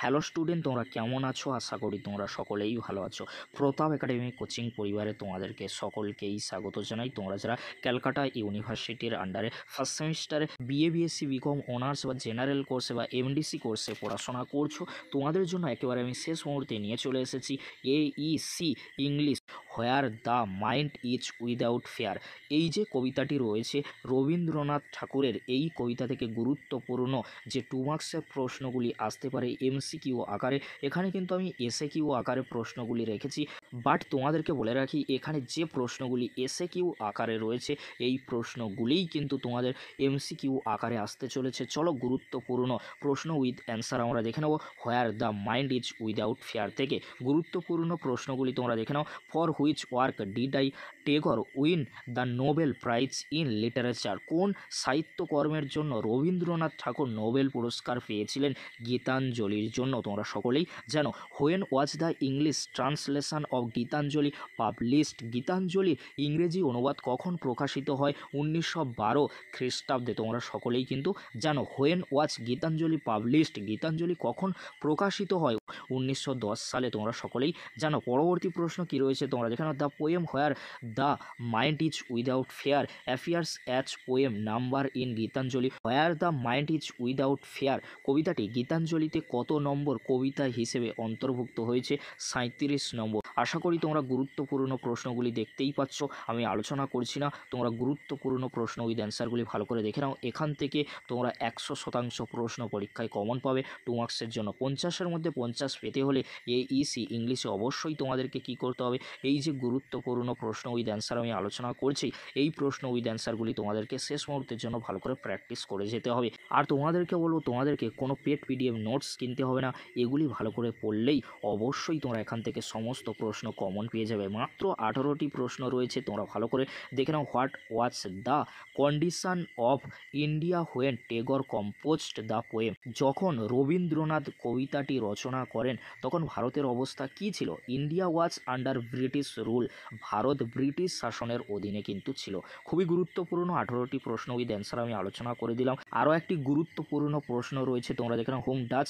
Hello student, তোমরা কেমন আছো? আশা করি তোমরা সকলেই ভালো আছো। প্রতাপ একাডেমি কোচিং পরিবারে তোমাদেরকে সকলকেই স্বাগত জানাই। তোমরা যারা ক্যালকাটা ইউনিভার্সিটির আন্ডারে ফার্স্ট সেমিস্টারে বিএ বিএসসি বিকম অনার্স বা জেনারেল কোর্সে বা এমডিসি কোর্সে পড়াশোনা করছো, তোমাদের জন্য একেবারে আমি শেষ মুহূর্তে নিয়ে চলে এসেছি এইসি English where the mind is without fear. এই যে কবিতাটি রয়েছে রবীন্দ্রনাথ ঠাকুরের, এই কবিতা থেকে গুরুত্বপূর্ণ যে 2 মার্কসের প্রশ্নগুলি আসতে পারে এমসিকিউ আকারে, এখানে কিন্তু আমি এসএকিউ আকারে প্রশ্নগুলি রেখেছি। বাট তোমাদেরকে বলে রাখি, এখানে যে প্রশ্নগুলি এসএকিউ আকারে রয়েছে এই প্রশ্নগুলিই কিন্তু তোমাদের এমসিকিউ আকারে আসতে চলেছে। চলো গুরুত্বপূর্ণ প্রশ্ন উইথ অ্যান্সার আমরা দেখে নেব where the mind is without fear থেকে। গুরুত্বপূর্ণ প্রশ্নগুলি তোমরা দেখে নাও। For which work did I Tagore win the Nobel prize in literature? কোন সাহিত্যকর্মের জন্য রবীন্দ্রনাথ ঠাকুর নোবেল পুরস্কার পেয়েছিলেন? গীতাঞ্জলির জন্য। তোমরা সকলেই জানো। When was the English translation of Gitanjali published? গীতাঞ্জলির ইংরেজি অনুবাদ কখন প্রকাশিত হয়? 1912 খ্রিস্টাব্দে। তোমরা সকলেই কিন্তু জানো। When was Gitanjali published? Gitanjali কখন প্রকাশিত হয়? 1910 সালে। তোমরা সকলেই জানো। পরবর্তী প্রশ্ন কি রয়েছে তোমরা দেখে নাও। The poem where the mind is without fear appears as poem number in Gitanjali? Where the mind is without fear কবিতাটি গীতাঞ্জলিতে কত নম্বর কবিতা হিসেবে অন্তর্ভুক্ত হয়েছে? 37 নম্বর। আশা করি তোমরা গুরুত্বপূর্ণ প্রশ্নগুলি দেখতেই পাচ্ছ, আমি আলোচনা করছি না। তোমরা গুরুত্বপূর্ণ প্রশ্ন উইথ অ্যান্সারগুলি ভালো করে দেখে নাও। এখান থেকে তোমরা 100% প্রশ্ন পরীক্ষায় কমন পাবে। 2 মার্কসের জন্য 50-এর মধ্যে 50 পেতে হলে এইসি ইংলিশে অবশ্যই তোমাদেরকে কি করতে হবে? এই যে গুরুত্বপূর্ণ প্রশ্ন উইথ অ্যান্সার আমি আলোচনা করছি, এই প্রশ্ন উইথ অ্যান্সারগুলি তোমাদেরকে শেষ মুহূর্তের জন্য ভালো করে প্র্যাকটিস করে যেতে হবে। আর তোমাদেরকে বলবো, তোমাদেরকে কোনো পেড পিডিএফ নোটস কিনতে হবে না। এগুলি ভালো করে পড়লেই অবশ্যই তোমরা এখান থেকে সমস্ত প্রশ্ন কমন পেয়ে যাবে। মাত্র 18টি প্রশ্ন রয়েছে, তোমরা ভালো করে দেখে নাও। What was the condition of India when Tagore composed the poem? যখন রবীন্দ্রনাথ কবিতাটি রচনা করেন তখন ভারতের অবস্থা কী ছিল? India was under British rule. Bharat British শাসনের অধীনে কিন্তু ছিল। খুবই গুরুত্বপূর্ণ 18টি প্রশ্ন উইথ অ্যান্সার আমি আলোচনা করে দিলাম। আরও একটি গুরুত্বপূর্ণ প্রশ্ন রয়েছে, তোমরা দেখে নাও। Whom does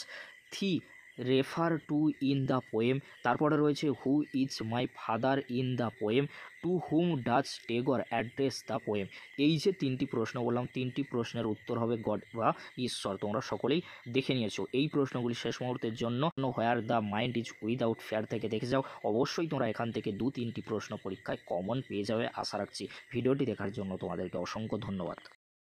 thee refer to in the poem? তারপরে রয়েছে who is my father in the poem? To whom does Tagore address the poem? এই যে 3টি প্রশ্ন বললাম, 3টি প্রশ্নের উত্তর হবে গড বা ঈশ্বর। তোমরা সকলেই দেখে নিয়েছো। এই প্রশ্নগুলি শেষ মুহূর্তের জন্য হোয়ার the mind is without fear থেকে দেখে যাও। অবশ্যই তোমরা এখান থেকে 2-3টি প্রশ্ন পরীক্ষায় কমন পেয়ে যাবে আশা রাখছি। ভিডিওটি দেখার জন্য তোমাদেরকে অসংখ্য ধন্যবাদ।